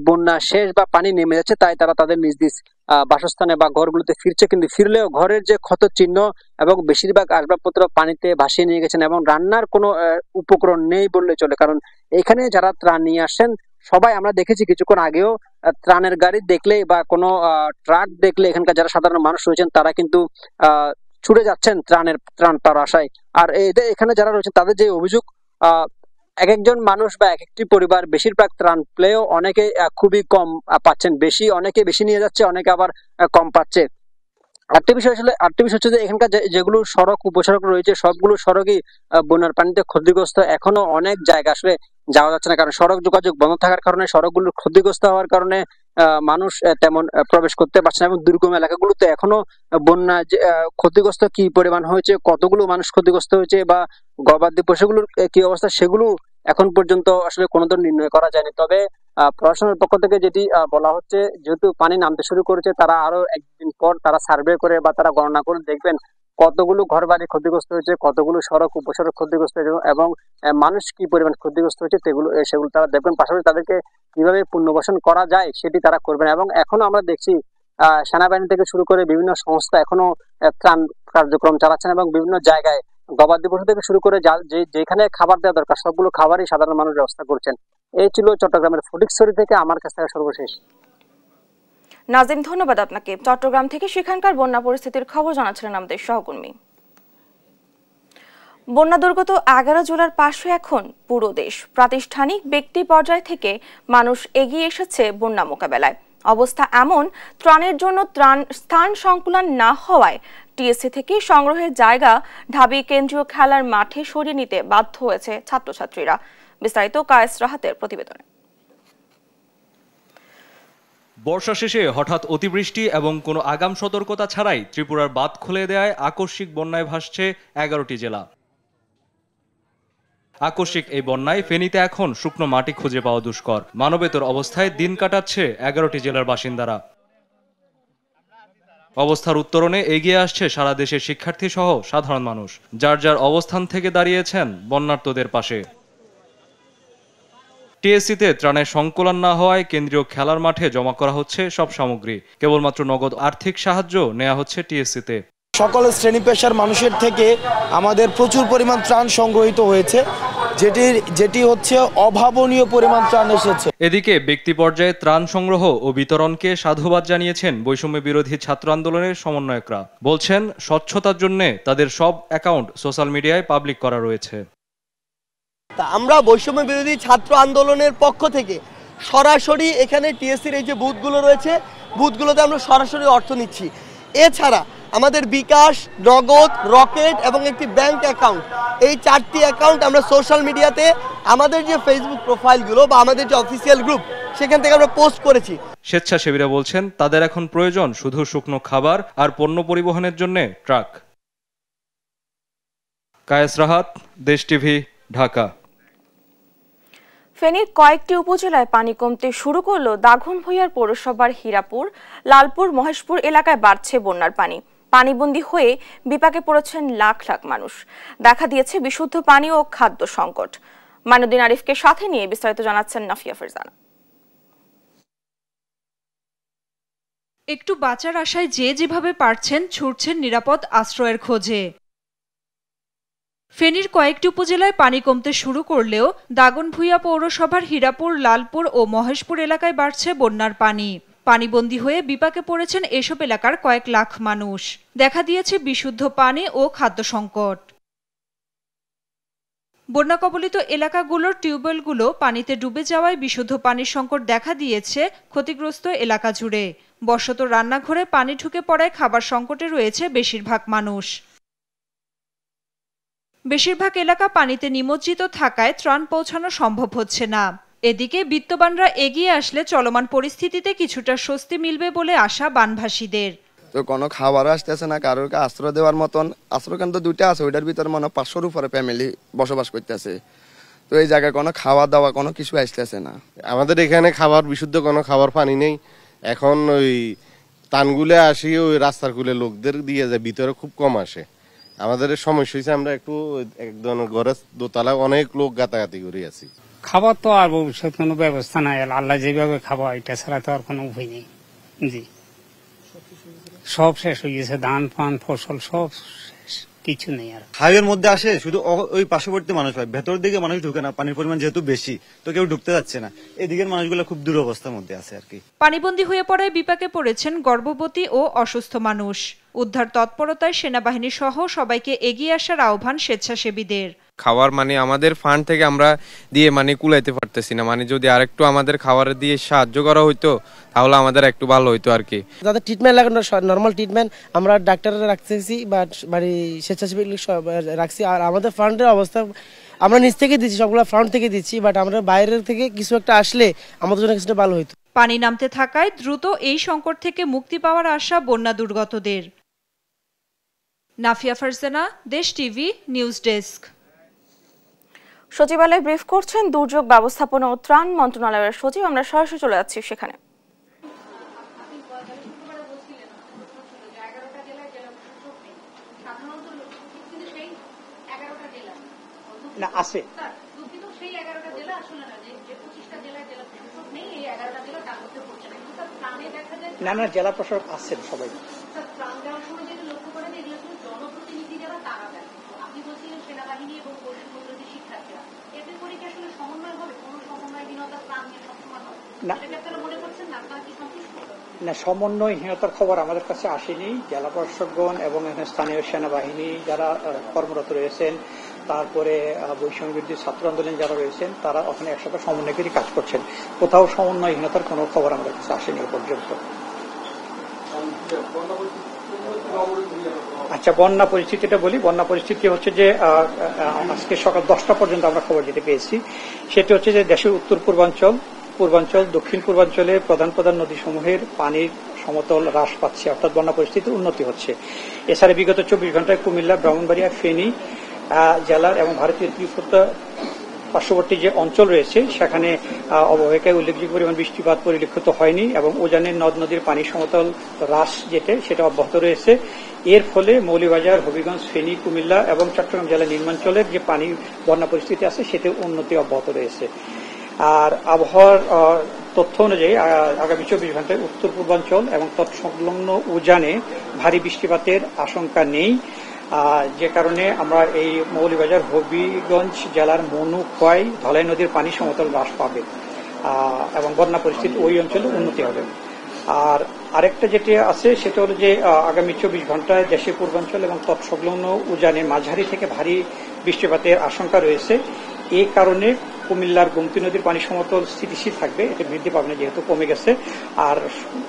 বন্যা শেষ বা পানি নেমে যাচ্ছে, তাই তারা তাদের নিজ নিজ বাসস্থানে বা ঘরগুলোতে ফিরছে। কিন্তু ফিরলেও ঘরের যে ক্ষত চিহ্ন এবং বেশিরভাগ আসবাবপত্র পানিতে ভাসিয়ে নিয়ে গেছেন এবং রান্নার কোনো উপকরণ নেই বললে চলে। কারণ এখানে যারা ত্রাণ নিয়ে আসেন সবাই, আমরা দেখেছি কিছুক্ষণ আগেও ত্রাণের গাড়ি দেখলে বা কোনো ট্রাক দেখলে এখানকার যারা সাধারণ মানুষ রয়েছেন তারা কিন্তু ছুটে যাচ্ছেন ত্রাণ পাওয়ার আশায়। আর এখানে যারা রয়েছেন তাদের যে অভিযোগ, এক একজন মানুষ বা এক একটি পরিবার বেশিরভাগ ত্রাণ পেলেও অনেকে খুবই কম পাচ্ছেন, অনেকে বেশি নিয়ে যাচ্ছে, অনেকে আবার কম পাচ্ছে। আরেকটি বিষয় হচ্ছে যে এখানকার যেগুলো সড়ক উপসড়ক রয়েছে সবগুলো সড়কই বন্যার পানিতে ক্ষতিগ্রস্ত। এখনো অনেক জায়গা আসলে যাওয়া যাচ্ছে না, কারণ সড়ক যোগাযোগ বন্ধ থাকার কারণে, সড়কগুলো ক্ষতিগ্রস্ত হওয়ার কারণে মানুষ তেমন প্রবেশ করতে পারছে না। এবং দুর্গম এলাকাগুলোতে এখনো বন্যা ক্ষতিগ্রস্ত কি পরিমাণ হয়েছে, কতগুলো মানুষ ক্ষতিগ্রস্ত হয়েছে বা গবাদি পশুগুলোর কি অবস্থা, সেগুলো এখন পর্যন্ত আসলে কোনো ধরনের নির্ণয় করা যায়নি। তবে প্রশাসনের পক্ষ থেকে যেটি বলা হচ্ছে, যেহেতু পানি নামতে শুরু করেছে, তারা আরো একদিন পর তারা সার্ভে করে বা তারা গণনা করে দেখবেন কতগুলো ঘরবাড়ি ক্ষতিগ্রস্ত হয়েছে, কতগুলো সড়ক উপসড়ক ক্ষতিগ্রস্ত হয়েছে এবং মানুষ কি পরিমাণ ক্ষতিগ্রস্ত হয়েছে সেগুলো তারা দেখবেন। পাশাপাশি তাদেরকে কিভাবে পুনর্বাসন করা যায় সেটি তারা করবেন। এবং এখনো আমরা দেখছি সেনাবাহিনী থেকে শুরু করে বিভিন্ন সংস্থা এখনো ত্রাণ কার্যক্রম চালাচ্ছেন এবং বিভিন্ন জায়গায় গবাদি পশু থেকে শুরু করে যেখানে খাবার দেওয়া দরকার সবগুলো খাবারই সাধারণ মানুষ ব্যবস্থা করছেন। এই ছিল চট্টগ্রামের ফটিকছড়ি থেকে আমার কাছ থেকে সর্বশেষ। নাজিম, ধন্যবাদ আপনাকে। চট্টগ্রাম থেকে সেখানকার বন্যা পরিস্থিতির খবর জানাচ্ছিলেন আমাদের সহকর্মী। বন্যা দুর্গত 11 জেলার পাশে এখন পুরো দেশ। প্রাতিষ্ঠানিক ব্যক্তি পর্যায় থেকে মানুষ এগিয়ে এসেছে বন্যা মোকাবেলায়। অবস্থা এমন, ত্রাণের জন্য স্থান সংকুলান না হওয়ায় টিএসসি থেকে সংগ্রহের জায়গা ঢাবি কেন্দ্রীয় খেলার মাঠে সরিয়ে নিতে বাধ্য হয়েছে ছাত্রছাত্রীরা। বিস্তারিত কায়েস রাহাতের প্রতিবেদনে। বর্ষা শেষে হঠাৎ অতিবৃষ্টি এবং কোনো আগাম সতর্কতা ছাড়াই ত্রিপুরার বাঁধ খুলে দেওয়ায় আকস্মিক বন্যায় ভাসছে 11টি জেলা। আকস্মিক এই বন্যায় ফেনীতে এখন শুকনো মাটি খুঁজে পাওয়া দুষ্কর। মানবেতর অবস্থায় দিন কাটাচ্ছে 11টি জেলার বাসিন্দারা। অবস্থার উত্তরণে এগিয়ে আসছে সারা দেশের শিক্ষার্থী সহ সাধারণ মানুষ, যার যার অবস্থান থেকে দাঁড়িয়েছেন বন্যার্তদের পাশে। টিএসসিতে ত্রাণের সংকলন না হওয়ায় কেন্দ্রীয় খেলার মাঠে জমা করা হচ্ছে সব সামগ্রী। কেবলমাত্র নগদ আর্থিক সাহায্য নেওয়া হচ্ছে টিএসসিতে। সকল শ্রেণী পেশার মানুষের থেকে আমাদের প্রচুর পরিমাণ ত্রাণ সংগ্রহীত হয়েছে, যেটি হচ্ছে অভাবনীয় পরিমাণ ত্রাণ এসেছে। এদিকে ব্যক্তি পর্যায়ে ত্রাণ সংগ্রহ ও বিতরণকে সাধুবাদ জানিয়েছেন বৈষম্য বিরোধী ছাত্র আন্দোলনের সমন্বয়করা। বলছেন স্বচ্ছতার জন্য তাদের সব অ্যাকাউন্ট সোশ্যাল মিডিয়ায় পাবলিক করা রয়েছে। আমরা বৈষম্য বিরোধী ছাত্র আন্দোলনের পক্ষ থেকে সরাসরি এখানে টিএসসির এই যে বুথগুলো রয়েছে, বুথগুলোতে আমরা সরাসরি অর্থ নিচ্ছি। এছাড়া আমাদের বিকাশ, নগদ, রকেট এবং একটি ব্যাংক অ্যাকাউন্ট, এই 4টি অ্যাকাউন্ট আমরা সোশ্যাল মিডিয়াতে আমাদের যে ফেসবুক প্রোফাইলগুলো বা আমাদের যে অফিসিয়াল গ্রুপ সেখান থেকে আমরা পোস্ট করেছি। স্বেচ্ছাসেবীরা বলছেন তাদের এখন প্রয়োজন শুধু শুকনো খাবার আর পণ্য পরিবহনের জন্য ট্রাক। কায়েস রাহাত, দেশ টিভি, ঢাকা। ফেনীর কয়েকটি উপজেলায় পানি কমতে শুরু করলো দাগনভূঞার পৌরসভার হীরাপুর, লালপুর, মহেশপুর এলাকায় বাড়ছে বন্যার পানি। পানিবন্দী হয়ে বিপাকে পড়েছেন লাখ লাখ মানুষ। দেখা দিয়েছে বিশুদ্ধ পানি ও খাদ্য সংকট। মাইনুদ্দিন আরিফকে সাথে নিয়ে বিস্তারিত জানাচ্ছেন নাফিয়া ফারজানা। একটু বাঁচার আশায় যে যেভাবে পারছেন ছুটছেন নিরাপদ আশ্রয়ের খোঁজে। ফেনীর কয়েকটি উপজেলায় পানি কমতে শুরু করলেও দাগনভূঞা পৌরসভার হীরাপুর, লালপুর ও মহেশপুর এলাকায় বাড়ছে বন্যার পানি। পানিবন্দী হয়ে বিপাকে পড়েছেন এসব এলাকার কয়েক লাখ মানুষ। দেখা দিয়েছে বিশুদ্ধ পানি ও খাদ্য সংকট। বন্যা কবলিত এলাকাগুলোর টিউবওয়েলগুলো পানিতে ডুবে যাওয়ায় বিশুদ্ধ পানির সংকট দেখা দিয়েছে ক্ষতিগ্রস্ত এলাকা জুড়ে। বশত রান্নাঘরে পানি ঢুকে পড়ায় খাবার সংকটে রয়েছে বেশিরভাগ মানুষ। বেশিরভাগ এলাকা পানিতে নিমজ্জিত থাকায় ত্রাণ পৌঁছানো সম্ভব হচ্ছে না। এদিকে বিত্তবানরা এগিয়ে আসলে চলমান পরিস্থিতিতে কিছুটা স্বস্তি মিলবে বলে আশা বানভাসীদের। তো কোনো খাবার আসতেছে না, কারোরকে আশ্রয় দেওয়ার মতন আশ্রয় কেন্দ্র 2টা আছে, ওইটার ভিতরে মনে 500-র উপরে ফ্যামিলি বসবাস করতেছে। তো এই জায়গায় কোনো খাওয়া দাওয়া কোনো কিছু আসতেছে না। আমাদের এখানে খাবার বিশুদ্ধ কোনো খাবার পানি নেই। এখন ওই তানগুলে আসি ওই রাস্তার কুলে লোকদের দিয়ে যায়, ভিতরে খুব কম আসে। আমাদের সমস্যা হয়েছে আমরা একটু একদম ঘরের দোতলায় অনেক লোক গাতাগাতি করে আছি। খাবার তো আর ভবিষ্যৎ কোনো ব্যবস্থা নাই, আল্লাহ যেভাবে খাওয়া এটা ছাড়া তো আর কোনো উপায় নেই। জি, সব শেষ হয়ে গেছে, ধান পান ফসল সব শেষ, কিছু নেই আর। হাইওয়ের মধ্যে আসে শুধু ওই পার্শ্ববর্তী মানুষ হয়, ভেতর দিকে মানুষ ঢুকে না, পানির পরিমাণ যেহেতু বেশি তো কেউ ঢুকতে যাচ্ছে না। এদিকের মানুষগুলো খুব দুরবস্থার মধ্যে আছে আর কি। পানিবন্দী হয়ে পড়ায় বিপাকে পড়েছেন গর্ভবতী ও অসুস্থ মানুষ। উদ্ধার তৎপরতায় সেনাবাহিনী সহ সবাইকে এগিয়ে আসার আহ্বান স্বেচ্ছাসেবীদের। খাবার আমাদের ফান্ড থেকে আমরা দিয়ে কুলাইতে পারতেছি না। যদি আরেকটু আমাদের খাবার দিয়ে সাহায্য করা হইতো তাহলে আমাদের একটু ভালো হইতো আর কি। যাদের ট্রিটমেন্ট লাগানো নর্মাল ট্রিটমেন্ট আমরা ডাক্তাররা রাখতেছি বা বাড়ি স্বেচ্ছাসেবী রাখছি। আর আমাদের ফান্ডের অবস্থা আমরা নিচ থেকে দিচ্ছি, সবগুলো ফান্ড থেকে দিচ্ছি, বাট আমরা বাইরের থেকে কিছু একটা আসলে আমাদের জন্য কিছুটা ভালো হইতো। পানি নামতে থাকায় দ্রুত এই সংকট থেকে মুক্তি পাওয়ার আশা বন্যা দুর্গতদের। নাফিয়া ফারজানা, দেশ টিভি, নিউজ ডেস্ক। সচিবালয়ে ব্রিফ করছেন দুর্যোগ ব্যবস্থাপনা ও ত্রাণ মন্ত্রণালয়ের সচিব। আমরা সরাসরি চলে যাচ্ছি সেখানে। না আছে না জেলা প্রশাসক আসছেন সবাই। না সমন্বয়হীনতার খবর আমাদের কাছে আসেনি। জেলা প্রশাসকগণ এবং স্থানীয় সেনাবাহিনী যারা কর্মরত রয়েছেন, তারপরে বৈষম্য বিরোধী ছাত্র আন্দোলন যারা রয়েছেন, তারা ওখানে একসাথে সমন্বয় করে কাজ করছেন। কোথাও সমন্বয়হীনতার কোনো খবর আমাদের কাছে আসেনি এ পর্যন্ত। আচ্ছা, বন্যা পরিস্থিতিটা বলি। বন্যা পরিস্থিতি হচ্ছে যে আজকে সকাল 10টা পর্যন্ত আমরা খবর যেতে পেয়েছি, সেটি হচ্ছে যে দেশের উত্তর পূর্বাঞ্চল, দক্ষিণ পূর্বাঞ্চলে প্রধান নদীসমূহের পানির সমতল হ্রাস পাচ্ছে, অর্থাৎ বন্যা পরিস্থিতির উন্নতি হচ্ছে। এছাড়া বিগত 24 ঘন্টায় কুমিল্লা, ব্রাহ্মণবাড়িয়া, ফেনী, জেলার এবং ভারতীয় ত্রিপুরা পার্শ্ববর্তী যে অঞ্চল রয়েছে সেখানে অববাহিকায় উল্লেখযোগ্য পরিমাণ বৃষ্টিপাত পরিলক্ষিত হয়নি এবং উজানের নদ নদীর পানি সমতল হ্রাস সেটা অব্যাহত রয়েছে। এর ফলে মৌলভীবাজার, হবিগঞ্জ, ফেনী, কুমিল্লা এবং চট্টগ্রাম জেলার নিম্নাঞ্চলের যে পানি বন্যা পরিস্থিতি আছে সেতে উন্নতি অব্যাহত রয়েছে। আর আবহাওয়ার তথ্য অনুযায়ী আগামী 24 ঘন্টায় উত্তর পূর্বাঞ্চল এবং তৎসংলগ্ন উজানে ভারী বৃষ্টিপাতের আশঙ্কা নেই, যে কারণে আমরা এই মৌলভীবাজার, হবিগঞ্জ জেলার মনু, খোয়াই, ধলাই নদীর পানি সমতল হ্রাস পাবে এবং বন্যা পরিস্থিতি ওই অঞ্চলে উন্নতি হবে। আর আরেকটা যেটি আছে সেটা হলো যে আগামী 24 ঘন্টায় দেশের পূর্বাঞ্চল এবং তৎসংলগ্ন উজানে মাঝারি থেকে ভারী বৃষ্টিপাতের আশঙ্কা রয়েছে। এই কারণে কুমিল্লার গোমতী নদীর পানি সমতল স্থিতিশীল থাকবে, এটা বৃদ্ধি পাবে না যেহেতু কমে গেছে। আর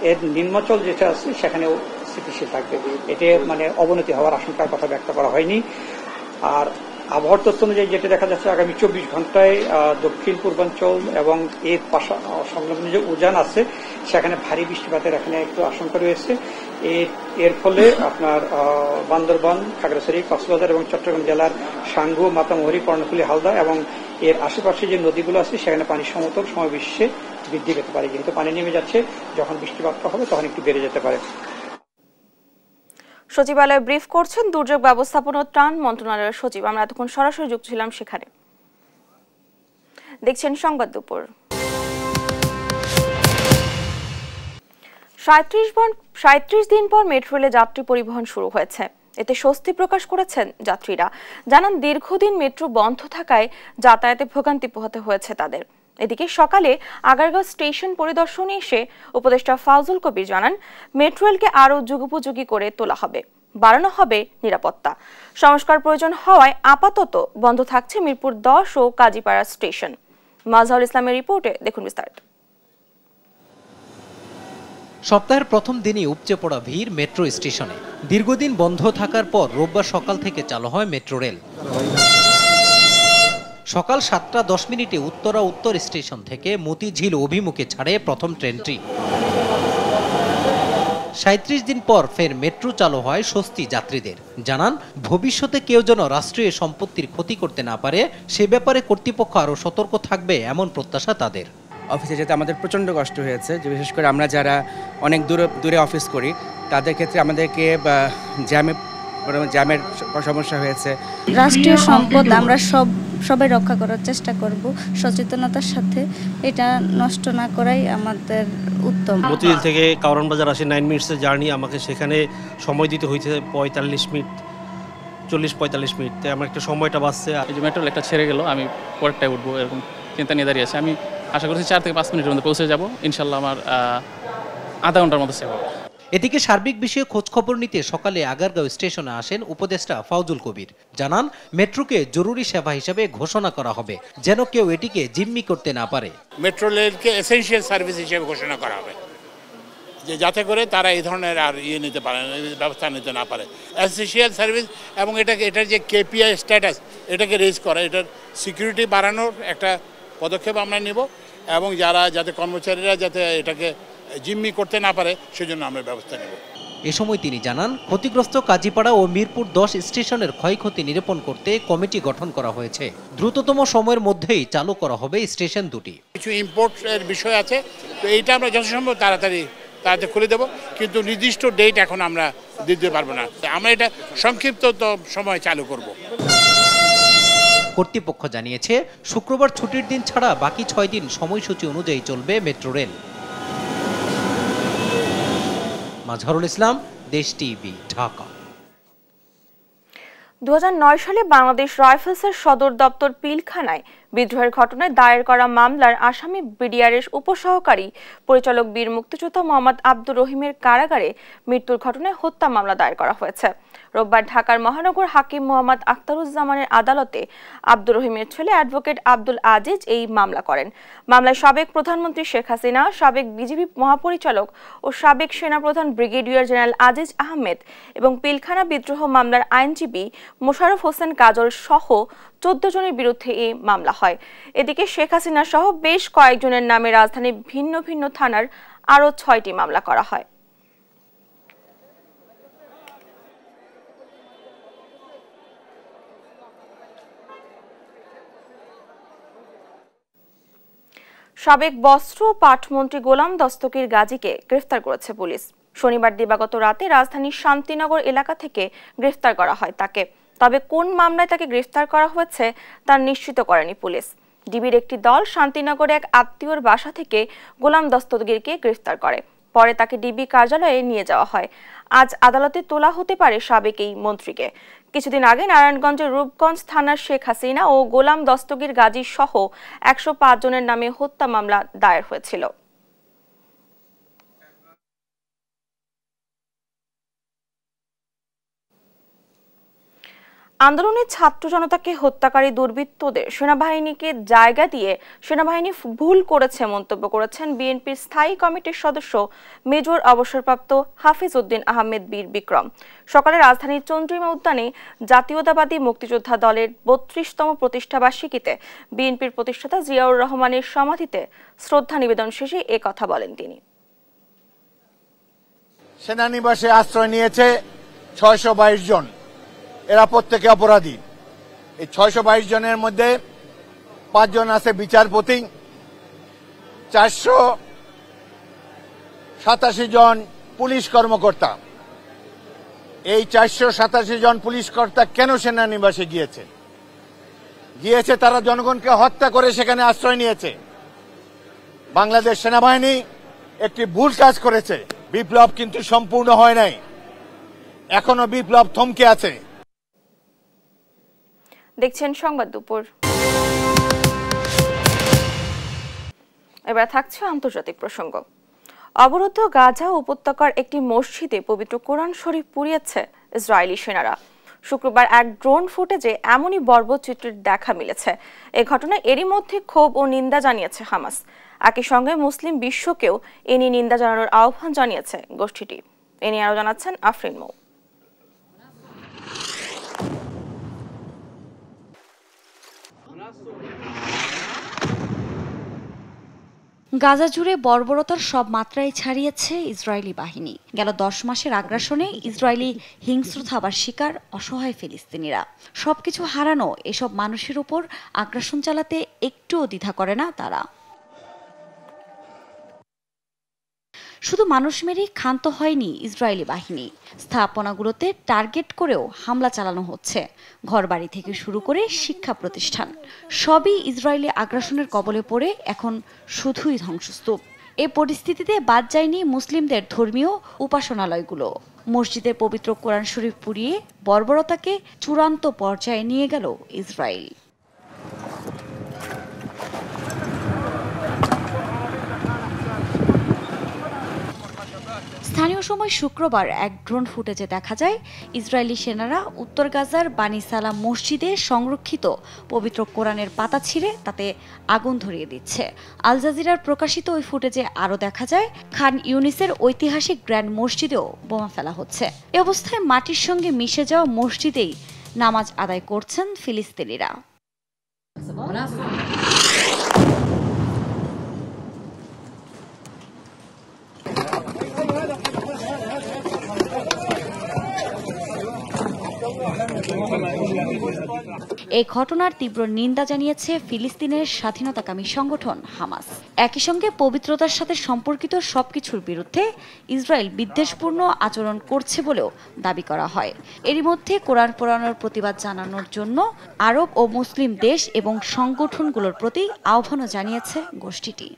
এর নিম্নাঞ্চল যেটা আছে সেখানেও স্থিতিশীল থাকবে, এতে মানে অবনতি হওয়ার আশঙ্কার কথা ব্যক্ত করা হয়নি। আর আবহাওয়ার তথ্য অনুযায়ী যেটা দেখা যাচ্ছে আগামী 24 ঘন্টায় দক্ষিণ পূর্বাঞ্চল এবং এর সংলগ্ন যে উজান আছে সেখানে ভারী বৃষ্টিপাতের এখানে একটু আশঙ্কা রয়েছে। এর ফলে আপনার বান্দরবান, খাগড়াছড়ি, কক্সবাজার এবং চট্টগ্রাম জেলার সাঙ্গু, মাতামুহুরী, কর্ণফুলী, হালদা এবং এর আশেপাশে যে নদীগুলো আছে সেখানে পানি সমতল সমাবেশে বৃদ্ধি পেতে পারে, যেহেতু পানি নেমে যাচ্ছে, যখন বৃষ্টিপাতটা হবে তখন একটু বেড়ে যেতে পারে। সচিবালয়ে ব্রিফ করছেন দুর্যোগ ব্যবস্থাপনা ও ত্রাণ মন্ত্রণালয়ের সচিব। আমরা এতক্ষণ সরাসরি যুক্ত ছিলাম সেখানে। দেখছেন সংবাদ দুপুর। 37 দিন পর মেট্রো রেলে যাত্রী পরিবহন শুরু হয়েছে। এতে স্বস্তি প্রকাশ করেছেন যাত্রীরা। জানান দীর্ঘদিন মেট্রো বন্ধ থাকায় যাতায়াতে ভোগান্তি পোহাতে হয়েছে তাদের। এদিকে সকালে আগারগাঁও স্টেশন পরিদর্শনে এসে উপদেষ্টা ফাউজুল কবির জানান মেট্রো রেলকে আরও যুগোপযোগী করে তোলা হবে, বাড়ানো হবে নিরাপত্তা। সংস্কার প্রয়োজন হওয়ায় আপাতত বন্ধ থাকছে মিরপুর 10 ও কাজীপাড়া স্টেশন। মাজহারুল ইসলামের রিপোর্টে দেখুন বিস্তারিত। সপ্তাহের প্রথম দিনই উপচে পড়া ভিড় মেট্রো স্টেশনে। দীর্ঘদিন বন্ধ থাকার পর রোববার সকাল থেকে চালু হয় মেট্রো রেল। সকাল 7:10 উত্তরা উত্তর স্টেশন থেকে মতিঝিল অভিমুখে ছাড়ে প্রথম ট্রেনটি। 37 দিন পর ফের মেট্রো চালু হয় স্বস্তি যাত্রীদের। জানান ভবিষ্যতে কেউ যেন রাষ্ট্রীয় সম্পত্তির ক্ষতি করতে না পারে সে ব্যাপারে কর্তৃপক্ষ আরও সতর্ক থাকবে এমন প্রত্যাশা তাদের। অফিসে যেতে আমাদের প্রচণ্ড কষ্ট হয়েছে, যে বিশেষ করে আমরা যারা অনেক দূরে অফিস করি তাদের ক্ষেত্রে আমাদেরকে জ্যামের সমস্যা হয়েছে। রাষ্ট্রীয় সম্পদ আমরা সবাই রক্ষা করার চেষ্টা করব সচেতনতার সাথে, এটা নষ্ট না করাই আমাদের উত্তম। মতিঝিল থেকে কারওয়ান বাজার আসে 9 মিনিটসের জার্নি, আমাকে সেখানে সময় দিতে হয়েছে 45 মিনিট, 40-45 মিনিট। তাই আমার একটা সময়টা বাঁচছে। এই যে মেট্রো একটা ছেড়ে গেল, আমি পরেরটায় উঠবো এরকম চিন্তা নিয়ে দাঁড়িয়ে আছে। আমি আশা করছি 4 থেকে 5 মিনিটের মধ্যে পৌঁছে যাব, ইনশাল্লাহ আমার আধা ঘন্টার মধ্যে সেভ হবে। এদিকে সার্বিক বিষয়ে খোঁজখবর নিতে সকালে আগারগাঁও স্টেশনে আসেন উপদেষ্টা ফাউজুল কবির। জানান মেট্রোকে জরুরি সেবা হিসেবে ঘোষণা করা হবে, যেন কেউ এটিকে জিম্মি করতে না পারে। মেট্রো রেলকে এসেনশিয়াল সার্ভিস হিসেবে ঘোষণা করা হবে, যে যাতে করে তারা এই ধরনের আর নিতে পারে, ব্যবস্থা নিতে না পারে। এসেনশিয়াল সার্ভিস এবং এটার যে কেপিআই স্ট্যাটাস এটাকে রেজ করা, এটার সিকিউরিটি বাড়ানোর একটা পদক্ষেপ আমরা নেব এবং যাতে কর্মচারীরা যাতে এটাকে জিম্মি করতে না পারে সেজন্য আমরা ব্যবস্থা নেব। এ সময় তিনি জানান ক্ষতিগ্রস্ত কাজীপাড়া ও মিরপুর 10 স্টেশনের ক্ষয়ক্ষতি নিরূপণ করতে কমিটি গঠন করা হয়েছে। দ্রুততম সময়ের মধ্যেই চালু করা হবে স্টেশন দুটি। কিছু ইম্পোর্টের বিষয় আছে, তো এইটা আমরা যথাসম্ভব তাড়াতাড়ি খুলে দেব, কিন্তু নির্দিষ্ট ডেট এখন আমরা দিতে পারবো না। আমরা এটা সংক্ষিপ্ত সময় চালু করব। কর্তৃপক্ষ জানিয়েছে শুক্রবার ছুটির দিন ছাড়া বাকি 6 দিন সময়সূচি অনুযায়ী চলবে মেট্রো রেল। মাজহারুল ইসলাম, দেশ টিভি, ঢাকা। 2009 সালে বাংলাদেশ রাইফেলসের সদর দপ্তর পিলখানায় বিদ্রোহের ঘটনায় দায়ের করা মামলার আসামি বিডিআরের উপসহকারী পরিচালক বীর মুক্তিযোদ্ধা মোহাম্মদ আব্দুর রহিমের কারাগারে মৃত্যুর ঘটনায় হত্যা মামলা দায়ের করা হয়েছে। রোববার ঢাকার মহানগর হাকিম মোহাম্মদ আখতারুজ্জামানের আদালতে আব্দুর রহিমের ছেলে অ্যাডভোকেট আব্দুল আজিজ এই মামলা করেন। মামলায় সাবেক প্রধানমন্ত্রী শেখ হাসিনা, সাবেক বিজিবি মহাপরিচালক ও সাবেক সেনাপ্রধান ব্রিগেডিয়ার জেনারেল আজিজ আহমেদ এবং পিলখানা বিদ্রোহ মামলার আইনজীবী মোশাররফ হোসেন কাজল সহ 14 জনের বিরুদ্ধে এই মামলা হয়। এদিকে শেখ হাসিনা সহ বেশ কয়েকজনের নামে রাজধানীর ভিন্ন ভিন্ন থানার আরও 6টি মামলা করা হয়। সাবেক বস্ত্র ও পাটমন্ত্রী গোলাম দস্তগীর গাজীকে গ্রেফতার করেছে পুলিশ। শনিবার দিবাগত রাতে রাজধানীর শান্তিনগর এলাকা থেকে গ্রেফতার করা হয় তাকে। তবে কোন মামলায় তাকে গ্রেফতার করা হয়েছে তা নিশ্চিত করেনি পুলিশ। ডিবির একটি দল শান্তিনগরে এক আত্মীয়র বাসা থেকে গোলাম দস্তগীরকে গ্রেফতার করে। পরে তাকে ডিবি কার্যালয়ে নিয়ে যাওয়া হয়। আজ আদালতে তোলা হতে পারে সাবেক এই মন্ত্রীকে। কিছুদিন আগে নারায়ণগঞ্জের রূপগঞ্জ থানার শেখ হাসিনা ও গোলাম দস্তগীর গাজী সহ 105 জনের নামে হত্যা মামলা দায়ের হয়েছিল। আন্দোলনের ছাত্র জনতাকে হত্যাকারী দুর্বৃত্তদের সেনাবাহিনীকে জায়গা দিয়ে সেনাবাহিনী ভুল করেছে মন্তব্য করেছেন বিএনপির স্থায়ী কমিটির সদস্য মেজর অবসরপ্রাপ্ত হাফিজ উদ্দিন আহমেদ বীর বিক্রম। সকালে রাজধানীর চন্দ্রিমা উদ্যানে জাতীয়তাবাদী মুক্তিযোদ্ধা দলের 32তম প্রতিষ্ঠাবার্ষিকীতে বিএনপির প্রতিষ্ঠাতা জিয়াউর রহমানের সমাধিতে শ্রদ্ধা নিবেদন শেষে এ কথা বলেন তিনি। সেনানিবাসে আশ্রয় নিয়েছে 622 জন। এরা প্রত্যেকে অপরাধী। এই 622 জনের মধ্যে 5 জন আছে বিচারপতি, 487 জন পুলিশ কর্মকর্তা। এই 487 জন পুলিশ কর্তা কেন সেনানিবাসে গিয়েছে তারা জনগণকে হত্যা করে সেখানে আশ্রয় নিয়েছে। বাংলাদেশ সেনাবাহিনী একটি ভুল কাজ করেছে। বিপ্লব কিন্তু সম্পূর্ণ হয় নাই, এখনো বিপ্লব থমকে আছে। দেখছেন সংবাদ দুপুর। এবার থাকছে আন্তর্জাতিক প্রসঙ্গ। অবরুদ্ধ গাজা উপত্যকার একটি মসজিদে পবিত্র কোরআন শরীফ পুড়িয়েছে ইসরায়েলি সেনারা। শুক্রবার এক ড্রোন ফুটেজে এমনই বর্বর চিত্রের দেখা মিলেছে। এ ঘটনায় এরই মধ্যে ক্ষোভ ও নিন্দা জানিয়েছে হামাস। একই সঙ্গে মুসলিম বিশ্বকেও এ নিয়ে নিন্দা জানানোর আহ্বান জানিয়েছে গোষ্ঠীটি। এ নিয়ে আরো জানাচ্ছেন আফরিন মৌ। গাজা জুড়ে বর্বরতার সব মাত্রাই ছাড়িয়েছে ইসরায়েলি বাহিনী। গেল 10 মাসের আগ্রাসনে ইসরায়েলি হিংস্রতার শিকার অসহায় ফিলিস্তিনিরা। সবকিছু হারানো এসব মানুষের উপর আগ্রাসন চালাতে একটুও দ্বিধা করে না তারা। শুধু মানুষ মেরেই ক্ষান্ত হয়নি ইসরায়েলি বাহিনী, স্থাপনাগুলোতে টার্গেট করেও হামলা চালানো হচ্ছে। ঘরবাড়ি থেকে শুরু করে শিক্ষা প্রতিষ্ঠান সবই ইসরায়েলি আগ্রাসনের কবলে পড়ে এখন শুধুই ধ্বংসস্তূপ। এ পরিস্থিতিতে বাদ যায়নি মুসলিমদের ধর্মীয় উপাসনালয়গুলো। মসজিদের পবিত্র কোরআন শরীফ পুড়িয়ে বর্বরতাকে চূড়ান্ত পর্যায়ে নিয়ে গেল ইসরায়েল। স্থানীয় সময় শুক্রবার এক ড্রোন ফুটেজে দেখা যায় ইসরায়েলি সেনারা উত্তর গাজার বানি সালাম মসজিদে সংরক্ষিত পবিত্র কোরআনের পাতা ছিঁড়ে তাতে আগুন ধরিয়ে দিচ্ছে। আল জাজিরার প্রকাশিত ওই ফুটেজে আরও দেখা যায় খান ইউনিসের ঐতিহাসিক গ্র্যান্ড মসজিদেও বোমা ফেলা হচ্ছে। এ অবস্থায় মাটির সঙ্গে মিশে যাওয়া মসজিদেই নামাজ আদায় করছেন ফিলিস্তিনিরা। এই ঘটনার তীব্র নিন্দা জানিয়েছে ফিলিস্তিনের স্বাধীনতাকামী সংগঠন হামাস। একই সঙ্গে পবিত্রতার সাথে সম্পর্কিত সবকিছুর বিরুদ্ধে ইসরায়েল বিদ্বেষপূর্ণ আচরণ করছে বলেও দাবি করা হয়। এরই মধ্যে কোরআন পোড়ানোর প্রতিবাদ জানানোর জন্য আরব ও মুসলিম দেশ এবং সংগঠনগুলোর প্রতি আহ্বানও জানিয়েছে গোষ্ঠীটি।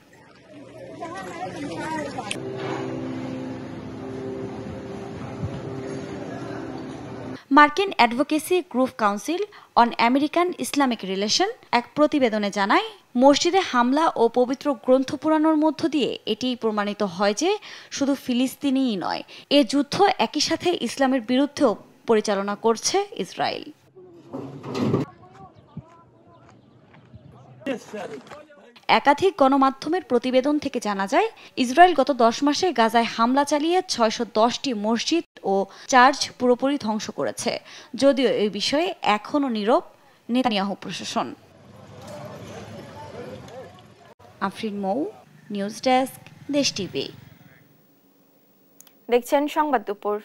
মার্কিন advocacy group council on American Islamic relation এক প্রতিবেদনে জানায়, মসজিদে হামলা ও পবিত্র গ্রন্থ পুরানোর মধ্য দিয়ে এটি প্রমাণিত হয় যে শুধু ফিলিস্তিনিই নয়, এ যুদ্ধ একই সাথে ইসলামের বিরুদ্ধেও পরিচালনা করছে ইসরায়েল। একাধিক গণমাধ্যমের প্রতিবেদন থেকে জানা যায়, ইসরায়েল গত 10 মাসে গাজায় হামলা চালিয়ে 610টি মসজিদ ও চার্চ পুরোপুরি ধ্বংস করেছে। যদিও এই বিষয়ে এখনও নীরব নেতানিয়াহু প্রশাসন। আফরিন মৌ, নিউজ ডেস্ক, দেশ টিভি। দেখছেন সংবাদ দুপুর।